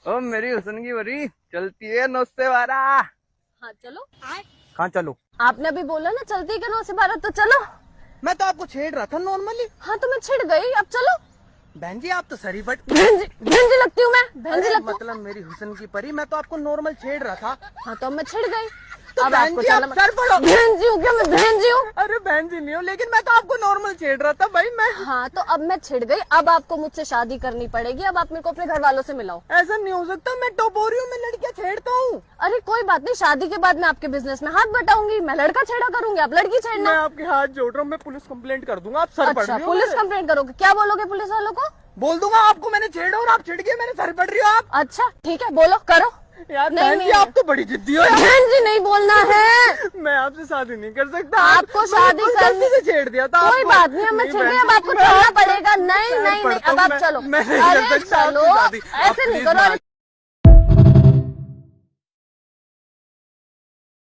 ओ मेरी हुस्न की वरी चलती है 9 से 12। हाँ चलो। कहाँ चलो? आपने अभी बोला ना चलती है क्या 9 से 12, तो चलो। मैं तो आपको छेड़ रहा था नॉर्मली। हाँ तो मैं छिड़ गई, अब चलो। बहन जी आप तो सरी बट बहन जी लगती हूँ मैं, बहन जी अरे, लगती हूँ। मतलब मेरी हुस्न की परी, मैं तो आपको नॉर्मल छेड़ रहा था। हाँ तो अब मैं छिड़ गई। तो अब बहन आपको जी आप चलना सर पढ़ो। बहन जी हूँ क्या मैं, बहन जी हूँ। अरे बहन जी नहीं हो, लेकिन मैं तो आपको नॉर्मल छेड़ रहा था भाई। मैं हाँ तो अब मैं छिड़ गई, अब आपको मुझसे शादी करनी पड़ेगी। अब आप मेरे को अपने घर वालों से मिलाओ। ऐसा नहीं हो सकता, मैं टपोरी हूँ, मैं लड़कियां छेड़ता हूँ। अरे कोई बात नहीं, शादी के बाद मैं आपके बिजनेस में हाथ बटाऊंगी। मैं लड़का छेड़ा करूंगी, आप लड़की मैं छेड़ना। आपके हाथ जोड़ रहा हूँ, मैं पुलिस कंप्लेंट कर दूंगा। आप सर पढ़ अच्छा रही हो पुलिस मेरे। कंप्लेंट करोगे? क्या बोलोगे पुलिस वालों को? बोल दूंगा आपको मैंने छेड़ा और आप छिड़ गए, मैंने सर पढ़ रही हो आप। अच्छा ठीक है, बोलो करो। यार नहीं, बहन जी नहीं, आप तो बड़ी जिद्दी हो यार। बहन जी नहीं बोलना है। मैं आपसे शादी नहीं कर सकता। आपको शादी मैंने करनी गलती से छेड़ दिया था कोई आपको। बात नहीं, अब मैं छिड़ बहन गई, जी, अब आपको मैं चलना आपको पड़ेगा। नहीं पैर नहीं नहीं, पड़ता अब हूँ, आप मैं- चलो। मैं नहीं कर अरे सकता आपसे चलो, शादी। आप ऐसे नहीं प्लीज करो। ना अरे